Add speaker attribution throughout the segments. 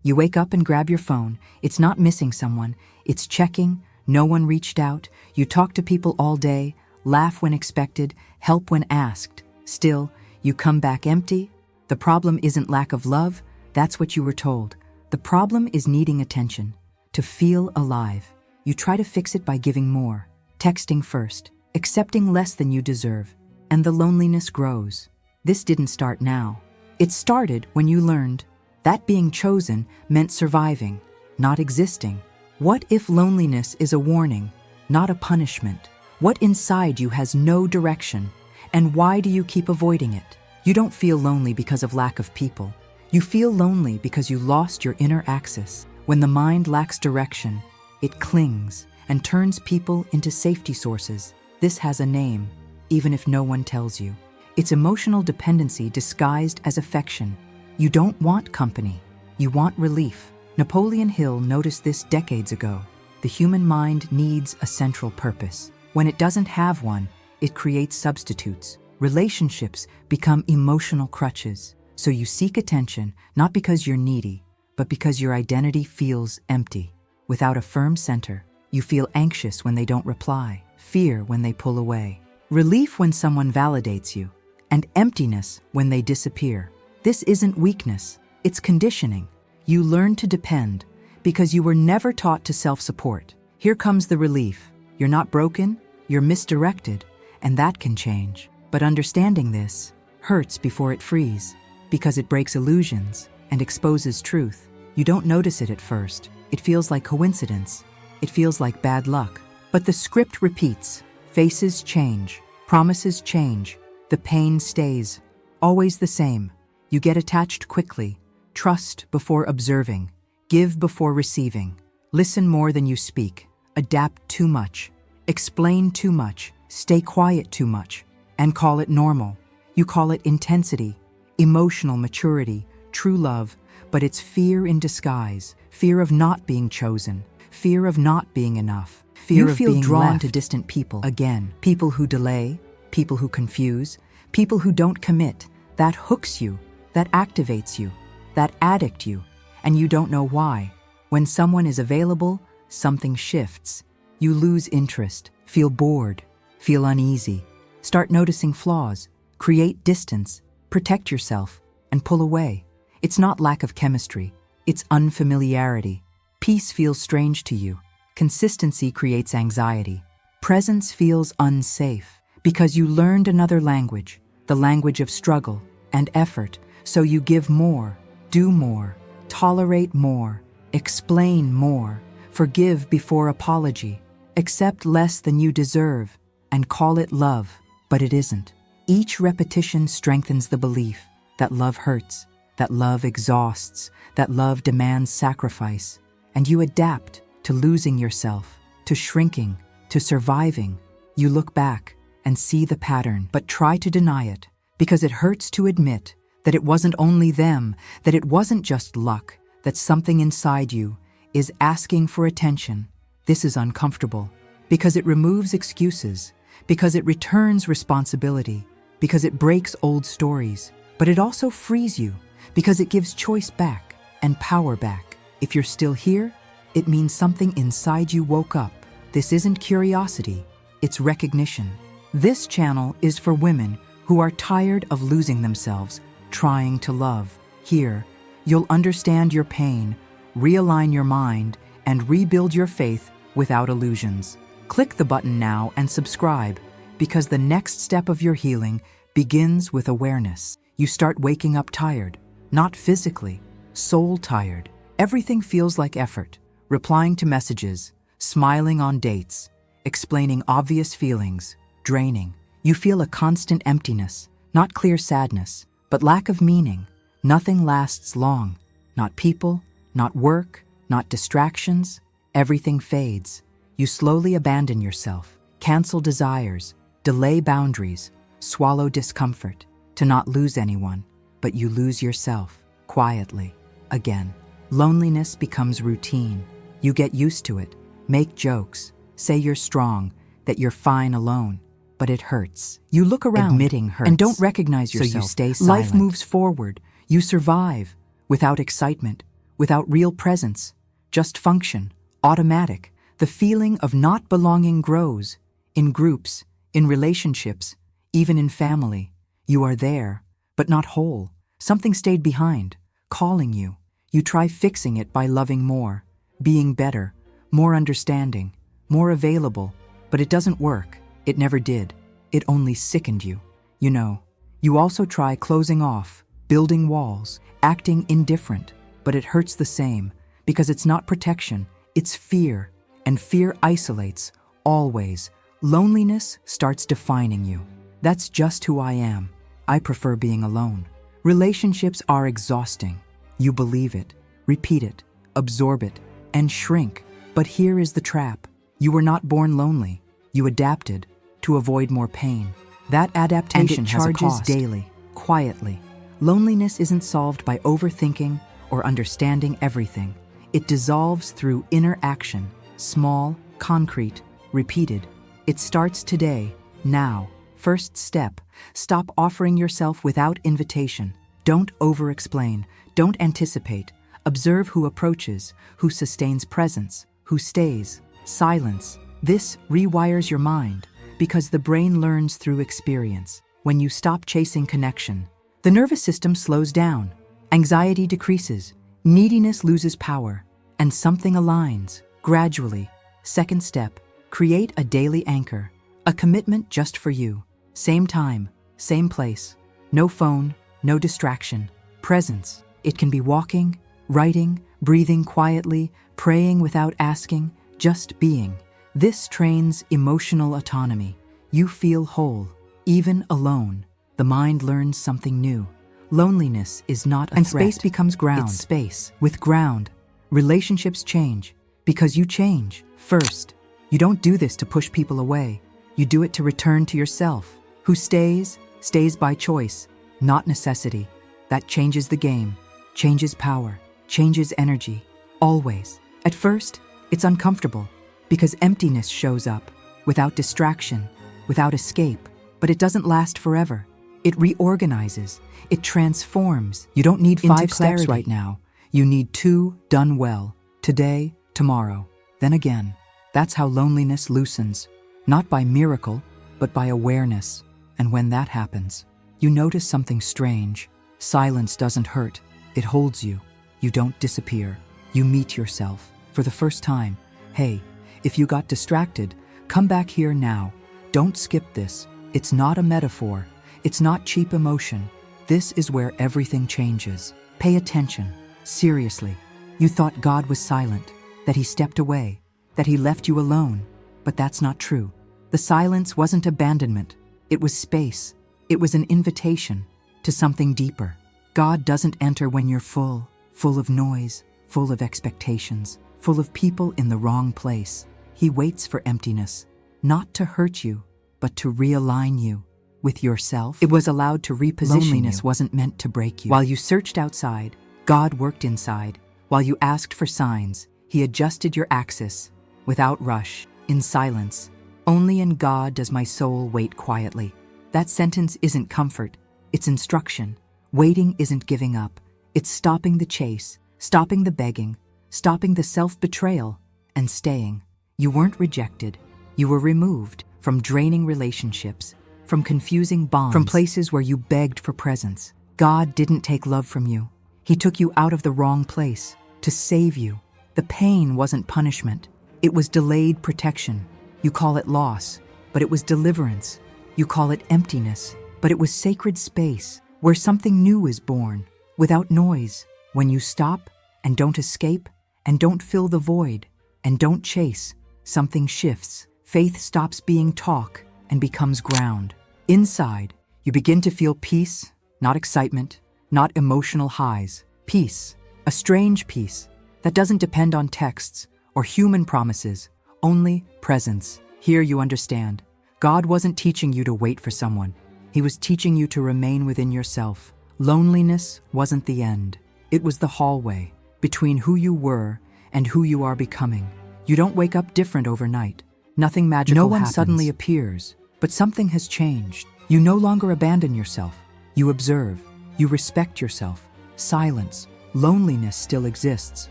Speaker 1: You wake up and grab your phone. It's not missing someone. It's checking. No one reached out. You talk to people all day, laugh when expected, help when asked. Still, you come back empty. The problem isn't lack of love. That's what you were told. The problem is needing attention, to feel alive. You try to fix it by giving more, texting first, accepting less than you deserve, and the loneliness grows. This didn't start now. It started when you learned that being chosen meant surviving, not existing. What if loneliness is a warning, not a punishment? What inside you has no direction, and why do you keep avoiding it? You don't feel lonely because of lack of people. You feel lonely because you lost your inner axis. When the mind lacks direction, it clings and turns people into safety sources. This has a name, even if no one tells you. It's emotional dependency disguised as affection. You don't want company. You want relief. Napoleon Hill noticed this decades ago. The human mind needs a central purpose. When it doesn't have one, it creates substitutes. Relationships become emotional crutches. So you seek attention, not because you're needy, but because your identity feels empty. Without a firm center, you feel anxious when they don't reply, fear when they pull away, relief when someone validates you, and emptiness when they disappear. This isn't weakness, it's conditioning. You learn to depend because you were never taught to self-support. Here comes the relief. You're not broken, you're misdirected, and that can change. But understanding this hurts before it frees, because it breaks illusions and exposes truth. You don't notice it at first. It feels like coincidence. It feels like bad luck. But the script repeats. Faces change. Promises change. The pain stays. Always the same. You get attached quickly. Trust before observing. Give before receiving. Listen more than you speak. Adapt too much. Explain too much. Stay quiet too much. And call it normal. You call it intensity, emotional maturity, true love, but it's fear in disguise, fear of not being chosen, fear of not being enough, fear of being drawn to distant people again, people who delay, people who confuse, people who don't commit. That hooks you, that activates you, that addict you, and you don't know why. When someone is available, something shifts. You lose interest, feel bored, feel uneasy, start noticing flaws, create distance, protect yourself, and pull away. It's not lack of chemistry, it's unfamiliarity. Peace feels strange to you. Consistency creates anxiety. Presence feels unsafe because you learned another language, the language of struggle and effort, so you give more, do more, tolerate more, explain more, forgive before apology, accept less than you deserve, and call it love, but it isn't. Each repetition strengthens the belief that love hurts, that love exhausts, that love demands sacrifice, and you adapt to losing yourself, to shrinking, to surviving. You look back and see the pattern, but try to deny it, because it hurts to admit that it wasn't only them, that it wasn't just luck, that something inside you is asking for attention. This is uncomfortable, because it removes excuses, because it returns responsibility, because it breaks old stories, but it also frees you, because it gives choice back and power back. If you're still here, it means something inside you woke up. This isn't curiosity, it's recognition. This channel is for women who are tired of losing themselves, trying to love. Here, you'll understand your pain, realign your mind, and rebuild your faith without illusions. Click the button now and subscribe, because the next step of your healing begins with awareness. You start waking up tired, not physically, soul tired. Everything feels like effort, replying to messages, smiling on dates, explaining obvious feelings, draining. You feel a constant emptiness, not clear sadness, but lack of meaning. Nothing lasts long, not people, not work, not distractions. Everything fades. You slowly abandon yourself, cancel desires, delay boundaries, swallow discomfort, to not lose anyone, but you lose yourself, quietly, again. Loneliness becomes routine. You get used to it, make jokes, say you're strong, that you're fine alone, but it hurts. You look around, admitting hurts, and don't recognize yourself. So you stay silent. Life moves forward. You survive, without excitement, without real presence, just function, automatic. The feeling of not belonging grows. In groups, in relationships, even in family. You are there, but not whole. Something stayed behind, calling you. You try fixing it by loving more, being better, more understanding, more available, but it doesn't work. It never did. It only sickened you. You know, you also try closing off, building walls, acting indifferent, but it hurts the same, because it's not protection, it's fear, and fear isolates, always. Loneliness starts defining you. That's just who I am. I prefer being alone. Relationships are exhausting. You believe it, repeat it, absorb it, and shrink. But here is the trap. You were not born lonely. You adapted to avoid more pain. That adaptation has a cost. Daily, quietly. Loneliness isn't solved by overthinking or understanding everything. It dissolves through inner action, small, concrete, repeated. It starts today, now. First step, stop offering yourself without invitation. Don't over-explain, don't anticipate. Observe who approaches, who sustains presence, who stays. Silence. This rewires your mind, because the brain learns through experience. When you stop chasing connection, the nervous system slows down, anxiety decreases, neediness loses power, and something aligns, gradually. Second step, create a daily anchor, a commitment just for you. Same time, same place. No phone, no distraction. Presence. It can be walking, writing, breathing quietly, praying without asking, just being. This trains emotional autonomy. You feel whole, even alone. The mind learns something new. Loneliness is not a threat. And space becomes ground. It's space. With ground, relationships change, because you change. First, you don't do this to push people away. You do it to return to yourself. Who stays, stays by choice, not necessity. That changes the game, changes power, changes energy, always. At first, it's uncomfortable, because emptiness shows up, without distraction, without escape. But it doesn't last forever. It reorganizes, it transforms. You don't need 5 steps right now. You need 2 done well, today, tomorrow, then again. That's how loneliness loosens, not by miracle, but by awareness. And when that happens, you notice something strange. Silence doesn't hurt, it holds you. You don't disappear, you meet yourself. For the first time, hey, if you got distracted, come back here now. Don't skip this. It's not a metaphor. It's not cheap emotion. This is where everything changes. Pay attention. Seriously. You thought God was silent, that he stepped away, that he left you alone. But that's not true. The silence wasn't abandonment. It was space. It was an invitation to something deeper. God doesn't enter when you're full of noise, full of expectations, full of people in the wrong place. He waits for emptiness, not to hurt you, but to realign you with yourself. It was allowed to reposition you. Loneliness wasn't meant to break you. While you searched outside, God worked inside. While you asked for signs, he adjusted your axis, without rush, in silence. Only in God does my soul wait quietly. That sentence isn't comfort, it's instruction. Waiting isn't giving up. It's stopping the chase, stopping the begging, stopping the self-betrayal, and staying. You weren't rejected. You were removed from draining relationships, from confusing bonds, from places where you begged for presence. God didn't take love from you. He took you out of the wrong place to save you. The pain wasn't punishment. It was delayed protection. You call it loss, but it was deliverance. You call it emptiness, but it was sacred space where something new is born, without noise. When you stop and don't escape and don't fill the void and don't chase, something shifts. Faith stops being talk and becomes ground. Inside, you begin to feel peace, not excitement, not emotional highs. Peace, a strange peace that doesn't depend on texts or human promises, only presence. Here you understand. God wasn't teaching you to wait for someone. He was teaching you to remain within yourself. Loneliness wasn't the end. It was the hallway between who you were and who you are becoming. You don't wake up different overnight. Nothing magical happens. No one suddenly appears, but something has changed. You no longer abandon yourself. You observe. You respect yourself. Silence, Loneliness still exists,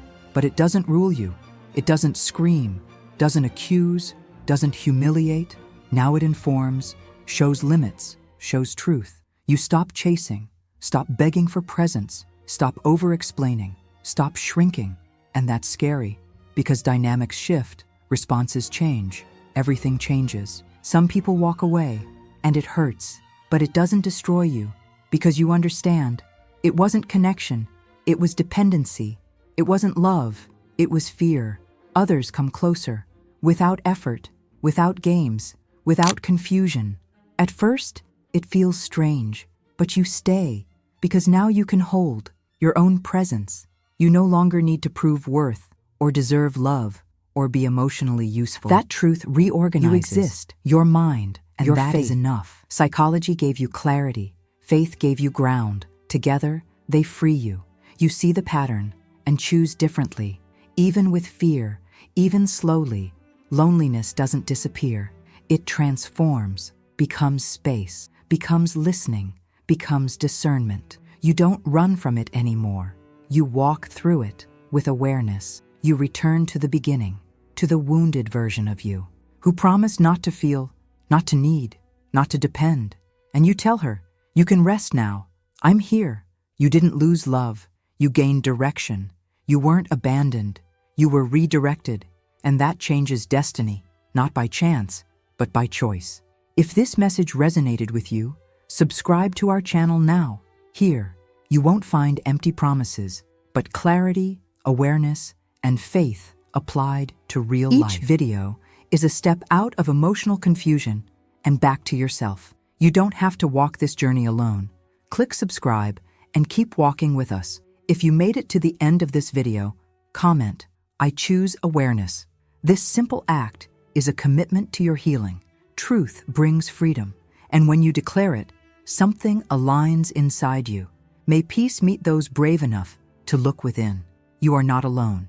Speaker 1: but it doesn't rule you. It doesn't scream, doesn't accuse, doesn't humiliate. Now it informs, shows limits, shows truth. You stop chasing, stop begging for presence, stop over-explaining, stop shrinking. And that's scary, because dynamics shift, responses change, everything changes. Some people walk away, and it hurts, but it doesn't destroy you, because you understand. It wasn't connection, it was dependency. It wasn't love, it was fear. Others come closer, without effort, without games, without confusion. At first, it feels strange, but you stay, because now you can hold your own presence. You no longer need to prove worth, or deserve love, or be emotionally useful. That truth reorganizes. You exist, your mind, and your faith is enough. Psychology gave you clarity, faith gave you ground. Together, they free you. You see the pattern, and choose differently. Even with fear, even slowly, loneliness doesn't disappear. It transforms, becomes space, becomes listening, becomes discernment. You don't run from it anymore. You walk through it with awareness. You return to the beginning, to the wounded version of you, who promised not to feel, not to need, not to depend. And you tell her, you can rest now. I'm here. You didn't lose love. You gained direction. You weren't abandoned. You were redirected. And that changes destiny, not by chance, but by choice. If this message resonated with you, subscribe to our channel now. Here, you won't find empty promises, but clarity, awareness, and faith applied to real life. Each video is a step out of emotional confusion and back to yourself. You don't have to walk this journey alone. Click subscribe and keep walking with us. If you made it to the end of this video, comment, "I choose awareness." This simple act is a commitment to your healing. Truth brings freedom, and when you declare it, something aligns inside you. May peace meet those brave enough to look within. You are not alone.